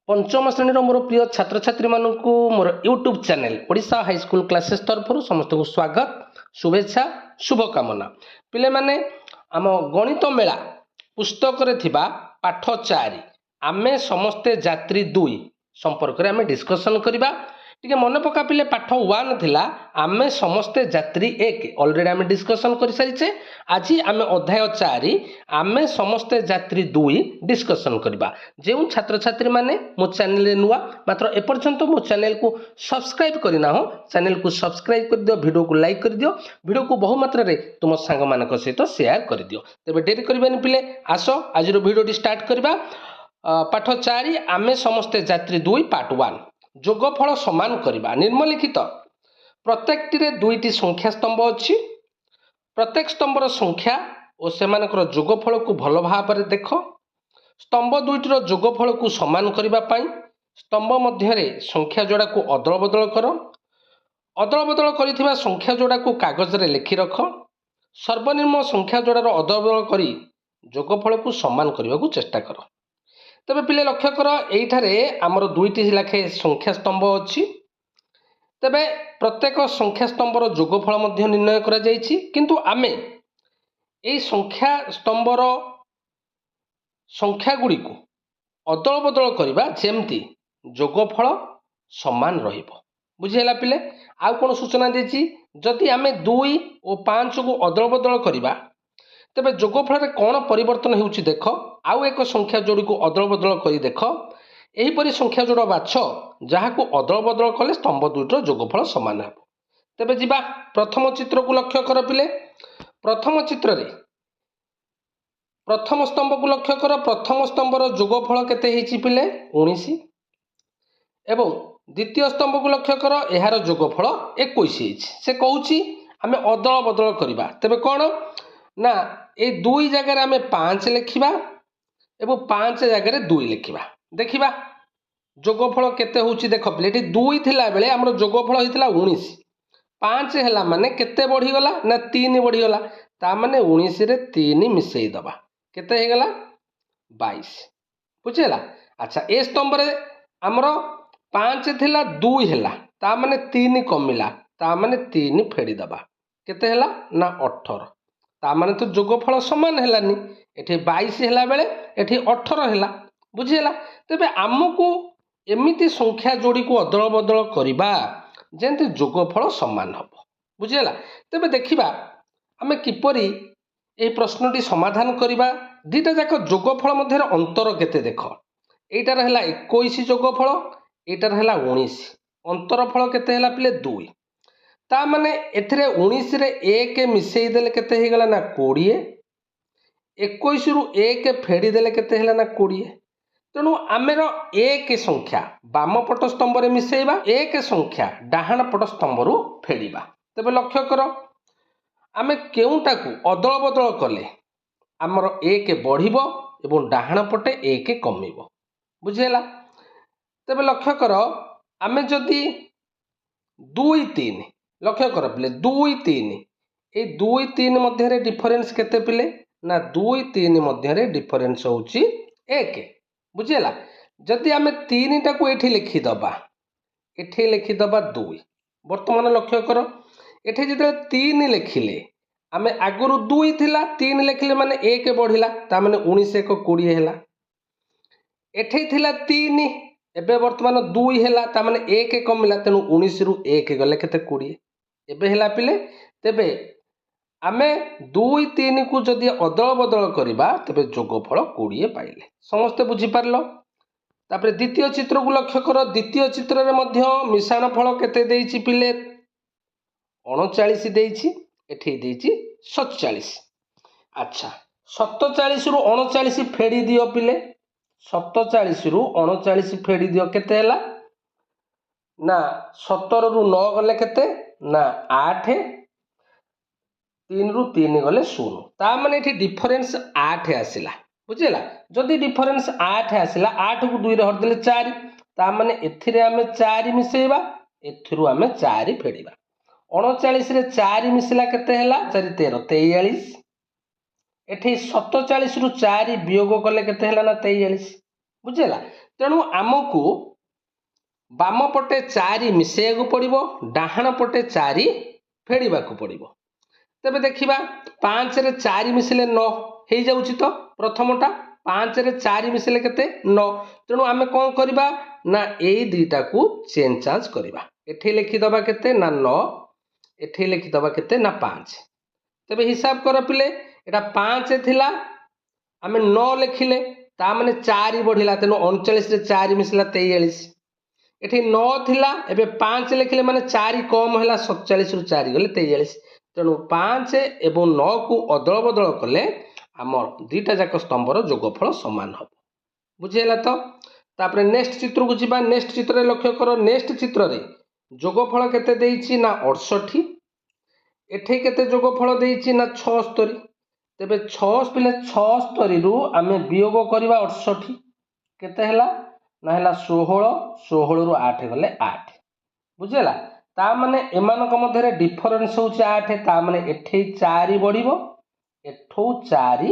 पंचम श्रेणी मोर प्रिय छात्र छात्री मानू मोर YouTube channel Odisha high school classes तरफ समस्त को स्वागत शुभेच्छा शुभकामना। पिले माने आम गणित मेला पुस्तक रे थिबा पाठ 4 आमे समस्ते जात्री 2 संपर्क रे आमे डिस्कशन करिबा। टिके मन पका पिले पाठ 1 थिला आमे समस्ते जात्री 1 ऑलरेडी आमे डिस्कशन कर सारिचे। आज आमे अध्याय 4 आमे समस्ते जात्री 2 डिस्कशन करिबा। जेउ छात्र छात्री माने मो चैनल रे नुआ मात्र एपर्यंत मो चैनल को सब्सक्राइब करिना हो चैनल को सब्सक्राइब कर दियो, वीडियो को लाइक कर दियो, वीडियो को बहु मात्रा रे तुम सांग मानक सहित शेयर कर दियो। तबे देरी करबानी पिले आसो आज रो वीडियो स्टार्ट करिबा। पाठ 4 आमे समस्ते जात्री 2 पार्ट 1 जोगफल समान करिबा। निम्नलिखित प्रत्येकटी रे दुईटी संख्या स्तंभ अछि। प्रत्येक स्तंभर संख्या और सेमानकर जोगफल को भल भाव देख। स्तंभ दुईटर जोगफल को समान करिबा पई स्तंभ मध्य रे संख्या जोड़ा को अदल बदल कर। अदल बदल करिथिबा संख्या जोड़ा को कागज रे लिखि रख। सर्वनिम्न संख्या जोड़ार अदल बदल करी जोगफल को समान करने को चेष्टा कर। तबे पिले लक्ष्य कर एइठारे आमर दुईटी लाखे संख्या स्तंभ अछि। तबे प्रत्येक संख्या स्तंभर जोगफल मध्य निर्णय करा जायछि, किंतु आमे एई संख्या स्तंभर संख्या गुडी को अदल बदल करिबा जेमती जोगफल समान रहिबो। बुझिहेला पिले। आउ कोन सूचना देछि, जदि आमे 2 और 5 को अदल बदल करिबा तबे जोगफल रे कोन परिवर्तन हेउछि देख। आउ एक संख्या जोड़ी को अदल बदल करी देख। एही परि संख्या जोड़ बाछ जहा को अदल बदल कले स्तंभ दुईटर जोगफल समान हेबो। तबे जिबा प्रथम चित्र को लक्ष्य कर पिले। प्रथम चित्र रे प्रथम स्तंभ को लक्ष्य कर। प्रथम स्तंभर जोगफल केते हेछि पिले 19 एवं द्वितीय स्तंभ को लक्ष्य कर एहार जोगफल 21 हेछि। से कहूछि आमे अदल बदल करिबा। तबे कोन ना ए दुई जगह आमे 5 लिखिबा एवं 5 जगह 2 लिखिबा। देखिबा जोगफल केते होउछि देख पिले। एटी 2 थिला बेले हमर जोगफल हितला 19, 5 हैला माने केते बढ़ी गला ना 3 बढ़ी गला। ता माने 19 रे 3 मिसई दबा केते हे गला 22। बुझेला। अच्छा ए स्तंभ रे हमर 5 थिला 2 हैला ता माने 3 कमिला ता माने 3 फेडी दबा केते हैला ना 18। ता माने तो जोगफल समान हेलानी। एठी 22 हैला बेले एठी 18 हैला। बुझिहेला। तबे आमको एमिति संख्या जोड़ी को अदल बदल करिबा जेंति जोगफल समान हबो। बुझिहेला। तबे देखिबा आमे किपरि ए प्रश्नटी समाधान करिबा। दुईटा जाक जोगफल मध्य अंतर केते देख। एटार हैला 21 जोगफल, एटार हैला 19, अंतरफल केते हैला पिले 2। ता माने एथिरे 19 रे 1 मिसई देले केते हे गला ना 20, 21 रु 1 फेडी देले केते हैला ना 20। तेणु आमेर 1 संख्या बाम पट स्तंभ रे मिसईबा, 1 संख्या डाहाण पट स्तंभ रु फेडीबा। तबे लक्ष्य कर आमे केउटा को अदल बदल कले आमर 1 बढ़िबो एवं डाहाण पटे 1 कमिबो। बुझेला। तबे लक्ष्य कर आमे जदि 2 3 लक्ष्य कर पिले 2 3 ए 2 3 मध्य रे डिफरेंस केते पिले ना 2 3 मध्य रे डिफरेंस होउची 1। बुझेला। जदि आमे 3 टा को एठी लिखि दबा, एठी लिखि दबा 2। वर्तमान लक्ष्य कर एठी जदि 3 लिखिले आमे आगुरु 2 थिला 3 लिखिले माने 1 बढ़िला ता माने 19 1 20 हैला। एठी थिला 3 एबे वर्तमान 2 हैला ता माने 1 कमिला तेनु 19 रु 1 गले केते 20 एबे हैला पिले। तेबे आमे 2 3 को जदि अदल बदल करिबा तबे जोगफल 20 पाइले। समस्त बुझी पारलो। तापर द्वितीय चित्र को लक्ष्य कर। द्वितीय चित्र रे मध्य मिश्रण फल केते देइछि पिले 39 देइछि, एठी देइछि 47। अच्छा 47 रु 39 फेडी दियो पिले। 47 रु 39 फेडी दियो केते हैला ना 17 रु 9 गले केते ना 8, 3 रु 3 गले 0। ता माने एठी डिफरेंस 8 आसिला। बुझिला। जदि डिफरेंस 8 आसिला 8 को 2 रे हर देले 4 ता माने एथिरे आमे 4 मिसेइबा, एथिरु आमे 4 फेडीबा। 39 रे 4 मिसला केते हैला 4 13 43। एठी 47 रु 4 वियोग कले केते हैला ना 43। बुझिला। तेणु आमको बाम पटे 4 मिसेया पड़ो, डाहाण पटे 4 फेड़ा पड़ो। तेबे देखिबा 5 रे 4 मिसिले 9 हो जाउछि। तो प्रथमटा 5 रे 4 मिसिले केते 9। तेणु आमे कोन करबा ना एई दुईटा को चेंज चांज करबा। एठी लिखि दबा केते ना 9, एठी लिखि दबा केते ना 5। तेबे हिसाब कर पिले, एटा 5 थिला आमे 9 लिखिले, ता माने 4 बढ़िला, तेणु 39 रे 4 मिसिला 43। एठी 9 थिला, एबे 5 लिखिले माने 4 कम होला, 47 रु 4 गले 43। तेणु 5 एवं 9 को अदल बदल कले आमर दुईटा जाक स्तंभर जोगफल समान हम। बुझेला तो? तापरे नेक्स्ट चित्र को जीवा। नेक्स्ट चित्र रे लक्ष्य कर, नेक्स्ट चित्र रे जोगफल केते देइछि ना 68, एठे केते जोगफल देइछि ना 76। तेबे 76 रु आमे वियोग करबा 68, केते हैला ना हैला 16, 16 रु 8 गले 8। बुझेला? ता माने एमानक मध्यरे डिफरेंस होउछि 8, ता माने एठे 4 बढ़िबो, एठो 4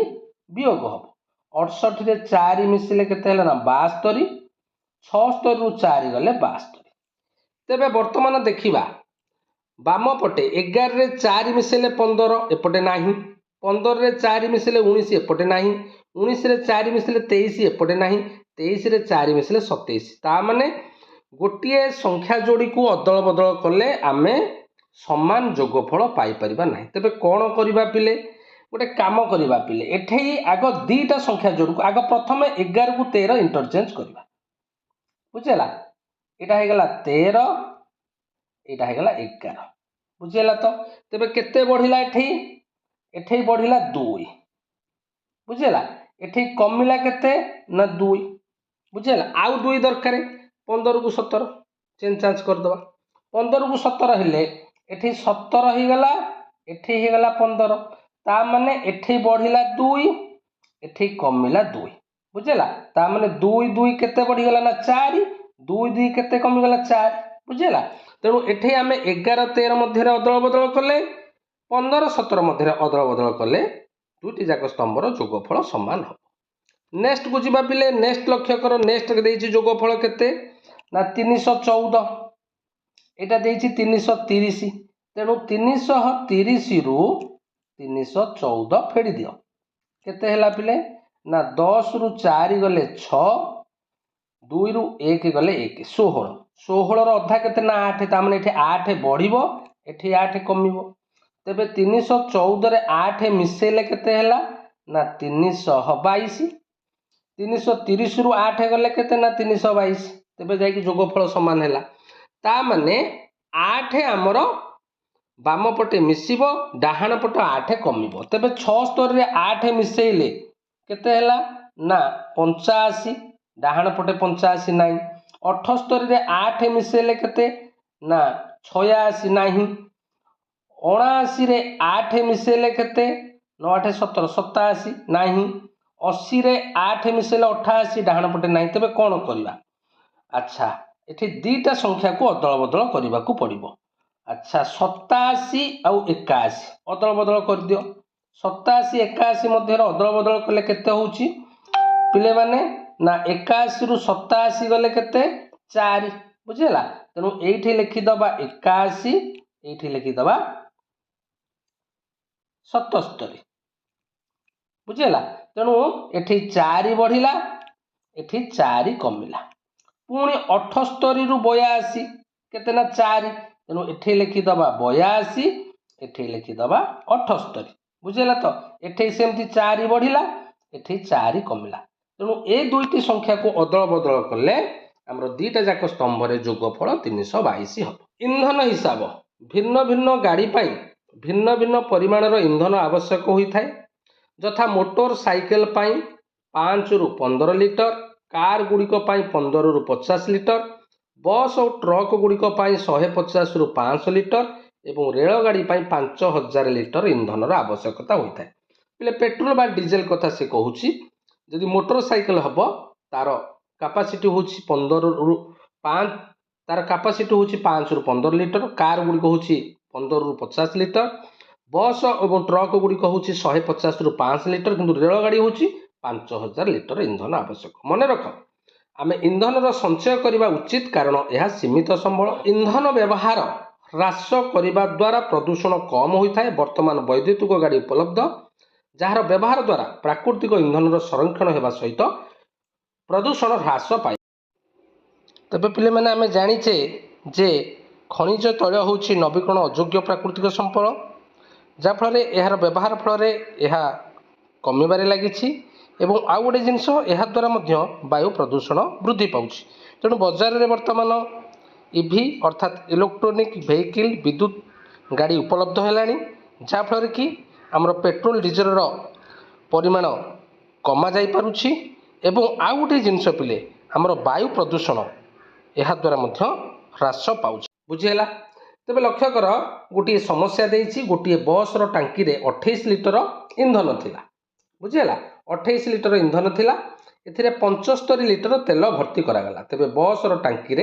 वियोग हबो। 68 रे 4 मिसिले केते हैला ना 72, 76 रु 4 गले 72। तेबे वर्तमान देखिबा बाम पटे 11 रे 4 मिसिले 15 एपटे नाही, 15 रे 4 मिसिले 19 एपटे नाही, 19 रे 4 मिसिले 23 एपटे नाही, 23 रे 4 मिसिले 27। ता माने गोटे संख्या जोड़ी को अदल बदल कले आमे समान जोगफल पाई परिबा नाही। तेबे कोन करिबा पिले, गोटे काम करिबा पिले, एठे आग दीटा संख्या जोड़ी को आग प्रथमे 11 को 13 इंटरचेंज करिबा। बुझेला? एटा हे गला 13, एटा हे गला 11। बुझेला तो? तेबे केते बढ़िला एठे, एठे बढ़िला 2। बुझेला? एठे कमिला केते ना 2। बुझेला? आउ 2 दरकार, 15 को 17 चेंज चांज कर दबा। 15 को 17 हेले एठे 17 ही गला, एठे ही गला 15। ता माने एठे बढ़िला 2, एठे कमिला 2। बुझेला? ता माने 2 2 केते बढ़ी गला ना 4, 2 2 केते कमी गला 4। बुझेला? तेणु एठे आमे 11 13 मध्य अदल बदल कले, 15 17 मध्य अदल बदल कले दुईटी जाक स्तंभर जोगफल समान हम। नेक्स्ट को जीवा पिले। नेक्स्ट लक्ष्य कर, नेक्स्ट देइछि जोगफल केते ना 314, एटा देइछि 330। तेणु 330 रु 314 फेड़ी दियो, केते हैला पिले ना 10 रु 4 गले 6, 2 रु 1 गले 1, 16। 16 रो अधा केते ना 8, ता माने एठी 8 बढ़िबो, एठी 8 कमिबो। तेबे 314 रे 8 मिसेले केते हैला ना 322। 330 रु 8 गले केते ना 322। तेबे जाई कि जोगफल समान हैला। ता माने 8 हमर बाम पटे मिसिबो, डाहाण पटे 8 कमिबो। तेबे 76 रे 8 मिसेइले केते हैला ना 85, डाहाण पटे 85 नाही। 78 रे 8 मिसेइले केते ना 86 नाही। 79 रे 8 मिसेइले केते 9 8 17 87 नाही। 80 रे 8 मिसेइले 88, डाहाण पटे नाही। तेबे कोन करबा? अच्छा, एठी दीटा संख्या को अदल बदल करबा को पड़िबो। अच्छा, 87 आउ 81 अदल बदल कर दियो। 87 81 मध्य अदल बदल कले केते होउची पिले माने ना 81 रु 87 गले केते 4। बुझेला? तेणु एठी लिखि दबा 81, एठी लिखि दबा 77। बुझेला? तेणु एठी 4 बढ़िला, एठी 4 कमिला। पुणी 78 रु 82 केते ना 4, तेणु एठी लिखि दबा 82, एठी लिखि दबा 78। बुझेला तो? एठी सेमती 4 बढ़िला, एठी 4 कमिला। तेणु ए दुईटी संख्या को अदल बदल कले हमर दुईटा जाक स्तंभरे जोगफल 322 हम। इंधन हिसाब, भिन्न भिन्न गाड़ी पाई भिन्न भिन्न परिमाणर इंधन आवश्यक होई थाए। जथा मोटर साइकेल पाई 5 रु 15 लिटर, कार गुड़िक 15 रु 50 लिटर, बस और ट्रक गुड़िक 150 रु 500 लिटर एवं रेलगाड़ी 5000 लिटर इंधन आवश्यकता होता है। पहले पेट्रोल बा डीजेल कथा से कहूँ। जदि मोटरसाइकेल हम तार कैपेसिटी हूँ 15 रु 5, तार कैपेसिटी हूँ 5 रु 15 लिटर, कार गुड़िक हूँ 15 रु 50 लिटर, बस और ट्रक गुड़िक हूँ 150 रु 500 लिटर, किंतु रेलगाड़ी हूँ 5000 लिटर इंधन आवश्यक। मन रख, आमे इंधन संचय करने उचित कारण यह सीमित संबल इंधन व्यवहार ह्रास करने द्वारा प्रदूषण कम होता है। वर्तमान वैद्युतिक गाड़ी उपलब्ध जार व्यवहार द्वारा प्राकृतिक इंधन संरक्षण होगा सहित प्रदूषण ह्रास पाए। तेज पे मैंने आम जाचे जे खनिज तैल हूँ नवीकरण अयोग्य प्राकृतिक संपद जहाँफल यार व्यवहार फल यह कमिबार लगी एवं आउ गोटे जिनस द्वारा वायु प्रदूषण वृद्धि पाँच। तेणु बजार में वर्तमान ईवी अर्थात इलेक्ट्रोनिक वेहिकल विद्युत गाड़ी उपलब्ध है जहाँफल कि आमर पेट्रोल डीजेल परिमाण कमा जा पारुछि एवं आउ गोटे जिनस पिले आमर वायु प्रदूषण यह द्वारा ह्रास पाँच। बुझीगला। तेज लक्ष्य कर गोटे समस्या देती गोटे बस टांकी 28 लिटर इंधन थिला। बुझीगला। 28 लिटर इंधन थिला एथिरे 75 लिटर तेल भर्ती करागला। तेबे बस टांकी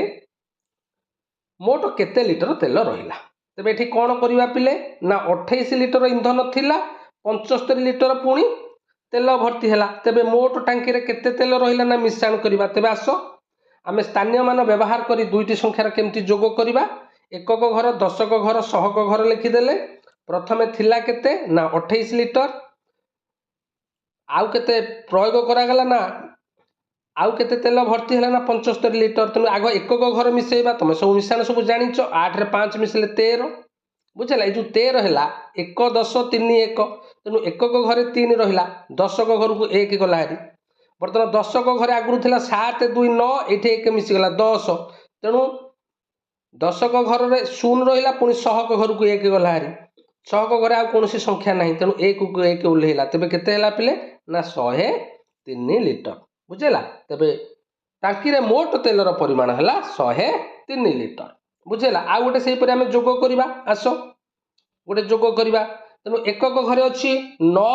मोट केते लिटर तेल रहिला। तेबे एठी कौन करिवा पिले ना 28 लिटर इंधन थिला 75 लिटर पुणी तेल भर्ती हैला। तेबे मोट टांकी रे केते तेल रहिला ना मिश्रण करिवा। तेबे आसो आमे स्थानीय मान व्यवहार करी दुईटी संख्यार केमती जोग करिवा। एकक घर दशक घर सहक घर लिखिदेले प्रथमे थिला केते ना 28 लिटर आउ केते प्रयोग करागला ना आउ केते तेल भर्ती है ना 75 लिटर। तेणु आग एकक घर मिसेबा तुम सब मिशाण सब जानिच 8 रे 5 मिसले 13 बुझेला। ये जो 13 है 1 10 3 1 तेणु एकक घर 3 रहा दशक घर को 1 गला हारी। बर्तमान दशक घर आगुरी थिला 7 2 9 ये 1 मिसीगला 10 तेणु दशक घर में 0 रहा पुणी सहक घर को 1 गला हारी सहक घर आ कौन संख्या ना तेणु 1 को 1 ओह्लैला। तेबे केते हैला पिले ना 103 लिटर। बुझेला। तेबे टांकी रे मोट तेलर परिमाण है 103 लिटर। बुझेला। आ गोटे से आम जोग करवा आस गोटे जोग करवा। तेणु एकक घरे अच्छी 9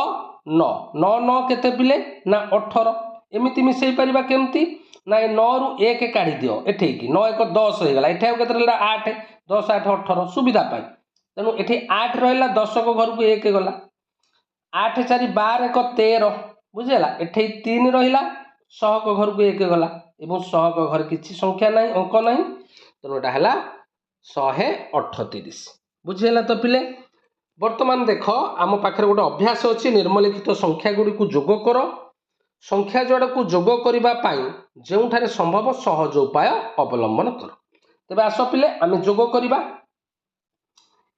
9 9 9 केते पिले ना 18 एमती मिसई पारिबा केमती ना 9 रु 1 काढ़ी दियो एठी की 9 1 10 हो गला एठी केते रहला 8 10 8 18 सुविधा पाई। तेणु एठी 8 रहिला दशक घर को 1 गला 8 4 12 1 13 बुझेला। एठी 3 रहिला सहक घर को 1 गला एवं सहक घर किसी संख्या ना अंक ना तेणु एटा हला 138। बुझेला तो पिले। वर्तमान देख आम पाखे गोटे अभ्यास अच्छी निम्नलिखित संख्या गुड़ी को जोग कर संख्या जोड़ा को जोग करने जो संभव सहज उपाय अवलंबन कर। तेज आस पिले आम जोग करवा।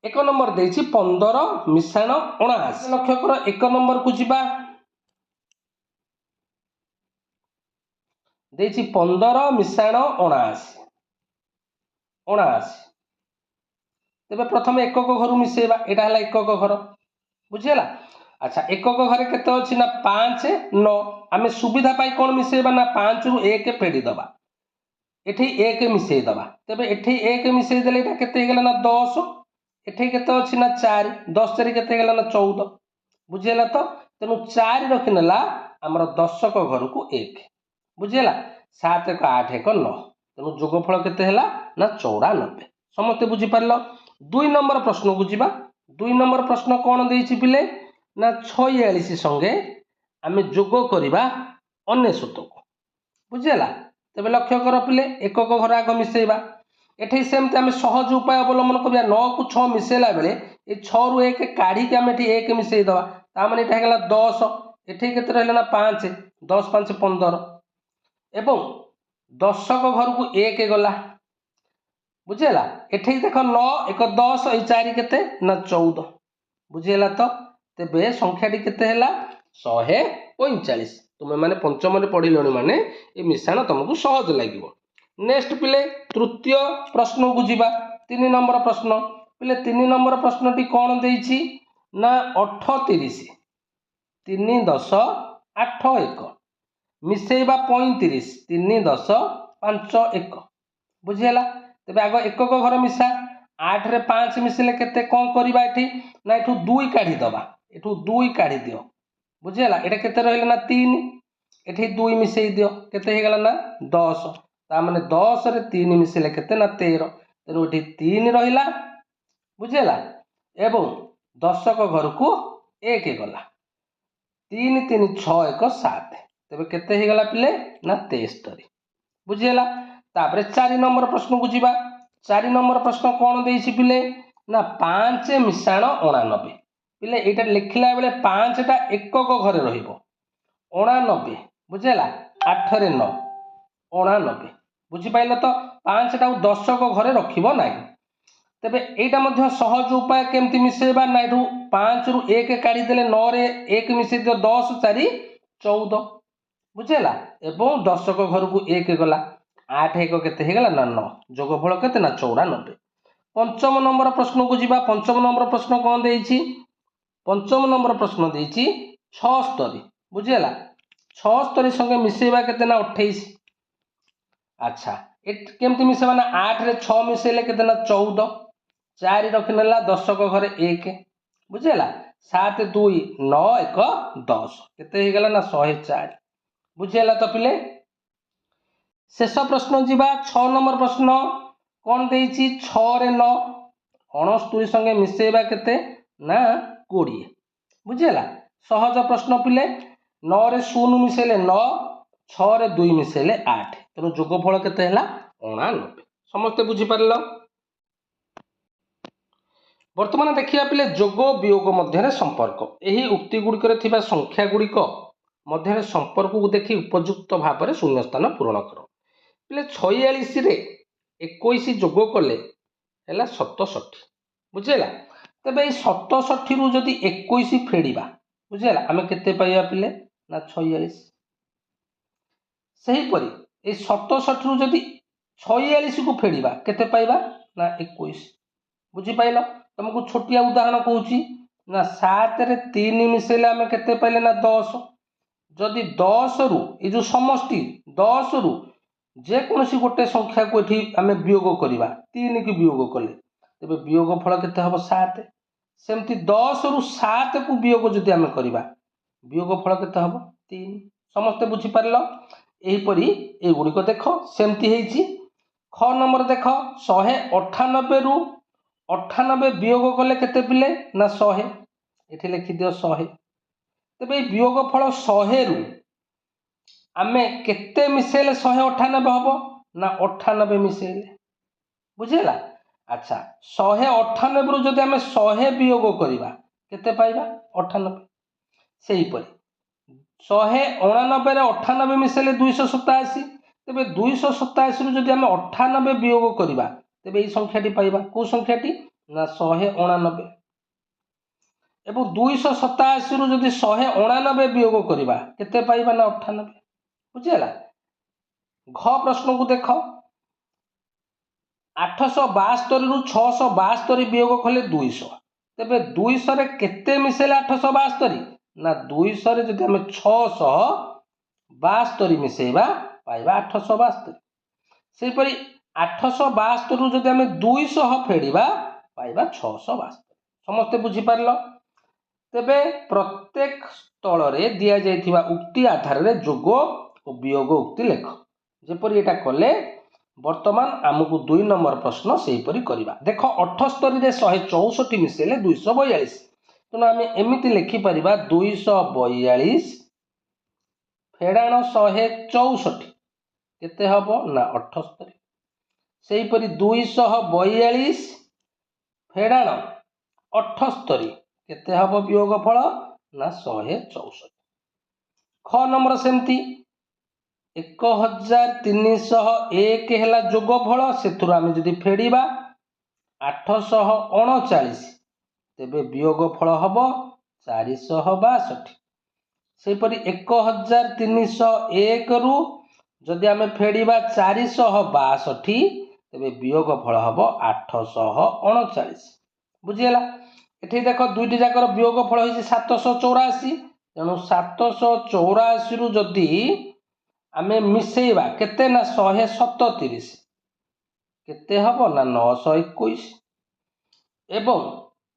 1 नंबर देछि 15 मिशाण 79। लक्ष्य कर 1 नंबर को जीवा देछि 15 मिशाण 79 79। तेबे प्रथम एकक घर मिसेबा एटा हला एकक घर। बुझीगला। अच्छा एकक घर केते अछि ना 5 9 आमे सुविधा पाई कोन मिसेबा ना 5 रु 1 फेडी दबा एठी 1 मिसेई दबा। तेबे एठी 1 मिसेई देले एटा केते हे गेला ना 10 एठी केते अछि ना 4 10 4 केते हे गेला ना 14। बुझीगला तो। तेनु 4 रखिनेला हमर दशक घर को 1 बुझीगला 7 1 8 1 9 तेनु जोगफल केते हैला ना 94। समस्त बुझी पारलो। 2 नंबर प्रश्न को जीवा। 2 नंबर प्रश्न कौन देछि पिले ना 46 संगे आमे जोग करवा 99 को। बुझीगला। तेबे लक्ष्य कर पिले एकक घर आग मिसेबा एठी सेमते आमे सहज उपाय अवलंबन करबा 9 को 6 मिसेला बेले ए 6 रु 1 काढ़ी के आमे एठी 1 मिसेई दबा ता माने एटा हेला 10 एठी केते रहला ना 5 10 5 15 एवं दशक घर को 1 गला। बुझेला। एठी देख 9 1 10 ए 4 केते ना 14। बुझेला तो। तेबे संख्याटी केते हैला 145। तुमे माने पंचम रे पढ़िलोनी माने ए मिशाण तुमको सहज लागिवो। नेक्स्ट पिले तृतीय प्रश्न को जीवा। 3 नंबर प्रश्न पिले 3 नंबर प्रश्नटी कोन देछि ना 38 3 10 8 1 मिसेबा 35 3 10 5 1। बुझीगला। तेबे आग एकक घर मिसा 8 रे 5 मिसले केते कोन करबा एठी ना एठू 2 काढी दबा एठू 2 काढी दियो। बुझीगला। एटा केते रहले ना 3 एठी 2 मिसेई दियो केते हे गेला ना 10 ता माने 10 रे 3 मिसले केते ना 13 तेनु एठी 3 रहिला। बुझीगला। एवं दशक घर को 1 गला 3 3 6 1 7 तेबे केते हे गला पिले ना 73। बुझीगला। तापर 4 नंबर प्रश्न को जीवा। 4 नंबर प्रश्न कौन देइछि पिले ना 5 मिशाण 89 पिले एटा लिखला बेले 5 टा एकक घरे रहिबो 89 बुझीगला 8 रे 9 89 बुझी पाइल तो 5 टा 10 को घरे रखिबो नाही। तेबे एटा मध्य सहज उपाय केमती मिसेबा ना एठू 5 रु 1 काढी देले 9 रे 1 मिसे दियो 10 4 14 बुझेला एवं 10 को घर को 1 गला 8 1 केते हे गला ना 9 जोगफल केते ना 94। पंचम नंबर प्रश्न को जीवा। पंचम नंबर प्रश्न कौन देइछि पंचम नंबर प्रश्न देइछि 76 बुझेला 76 संगे मिसेबा केते ना 28। अच्छा केमती मिसेबा ना 8 रे 6 मिसेले केते ना 14 4 रखिनेला 10 को घरे 1 बुझेला 7 2 9 1 10 केते हे गला ना 104 बुझेला तो पिले। शेष प्रश्न जीवा 6 नंबर प्रश्न कौन देइछि 6 रे 9 69 संगे मिसेबा केते ना 20 बुझेला सहज प्रश्न पिले 9 रे 0 मिसेले 9 6 रे 2 मिसेले 8 तेणु जोगफल केते हला 89 समस्त बुझी पारलो। वर्तमान देखिया पिले जोग वियोग मध्य संपर्क यही उक्ति गुड़िक संख्या गुड़िक मध्य संपर्क को देखि उपयुक्त भाव में शून्य स्थान पूरण कर पिले 46 रे 21 जोग कले है 67 बुझेगा। तेबे 67 रु जदि 21 फेड़ा बुझेगा आम के पिले ना 46 सेहीपरि ये 67 रु जदि 46 को फेड़ा केते पाइबा ना 21 बुझीपाइल। तुमको छोटिया उदाहरण कहूँ ना 7 रे 3 मिसेले आम केते पाइले ना 10 जदि 10 रु ये जो समष्टि 10 रु जेकोसी गोटे संख्या को ये आम वियोग करवा 3 की वियोग कले तेरे वियोग फल केते हम 7 सेमती 10 रु 7 को वियोग जदि आम करवा वियोग फल केते हम 3 समस्ते बुझीपार। यहीपरि एगुड़िक देख सेमती है। ख नंबर देख 198 रु 98 वियोग कले केते पिले ना 100 ये लिखि दियो 100 तेरे वियोग फल 100 रु आमे केते मिसेले 198 हम ना 98 मिसेले बुझेला। अच्छा 198 रु जदि आमे 100 वियोग करवा केते पाइबा 98 सेहीपरि 189 रे 98 मिसेले 287 तेबे 287 रु जदि आमे 98 वियोग करवा तेबे ये संख्याटी पाइबा को संख्याटी ना 189 एवं 287 रु जदि 189 वियोग करवा केते पाइबा ना 98 बुझेला। घ प्रश्न को देख 872 रु 672 वियोग कले 200 तेबे 200 रे केते मिसेले 872 ना 200 रे जदि आमे 672 मिसेबा पाइबा 872 सेहीपरि 872 रु जदि आमे 200 फेड़ा पाइबा 672 समस्ते बुझीपार। तेबे प्रत्येक स्थल रे दिया जाइथिबा उक्ति आधार रे जोग और वियोग उक्ति लेख जेपरि एटा कले वर्तमान आमको 2 नंबर प्रश्न सेहीपरि करिबा। देख 78 रे 164 मिसेले 242 तेणु आम एमती लिखिपर 242 फेड़ाण 164 केते हम ना 78 सेहीपरि 242 फेड़ाण 78 केते हम वियोग फल ना 164। ख नंबर सेमती 1301 है जोगफल से आम जदि फेड़ा 839 तेबे वियोग फल हम 462 सेहीपरि 1301 रु जदि आम फेड़ा 462 तेबे वियोग फल हम 839 बुझीगला। ये देख दुईटी जाकर वियोग फल हो 784 तेणु 784 रु जदि आम मिसेबा केते ना 137 केते हम ना 921 एवं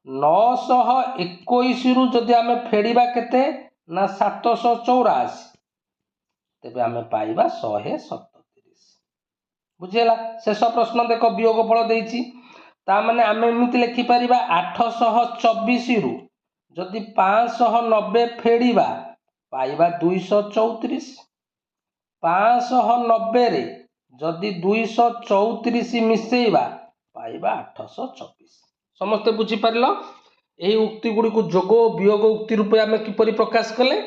921 रु जदि आम फेड़ा केते ना 784 तेबे आम पाइबा 137 बुझीगला। शेष प्रश्न देख वियोग फल देइछि तामाने आम एमती लिखिपर 824 रु जदि 590 फेड़ा पाइबा 234 590 रे जदि 234 मिसेइबा पाइबा 826। समस्ते बुझीपार यही उक्ति गुड़ी को जोग वियोग उक्ति रूपे आम किपरि प्रकाश कले।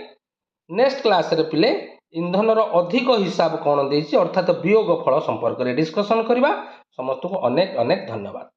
नेक्स्ट क्लास रे पिले इंधन अधिक हिसाब कौन देछि अर्थात वियोग फल संपर्क में डिस्कसन करवा। समस्त को अनेक अनेक धन्यवाद।